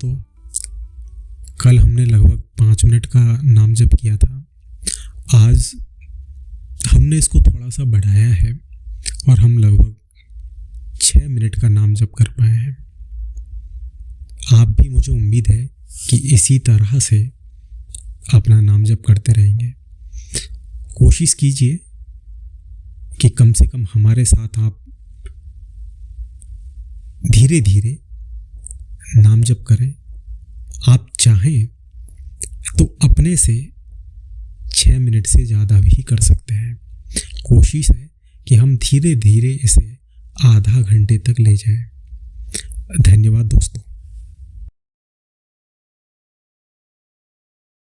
दोस्तों, कल हमने लगभग 5 मिनट का नाम जप किया था। आज हमने इसको थोड़ा सा बढ़ाया है और हम लगभग 6 मिनट का नाम जप कर पाए हैं। आप भी, मुझे उम्मीद है कि इसी तरह से अपना नाम जप करते रहेंगे। कोशिश कीजिए कि कम से कम हमारे साथ आप धीरे धीरे नाम जप करें। आप चाहें तो अपने से 6 मिनट से ज़्यादा भी कर सकते हैं। कोशिश है कि हम धीरे धीरे इसे आधा घंटे तक ले जाएं। धन्यवाद दोस्तों।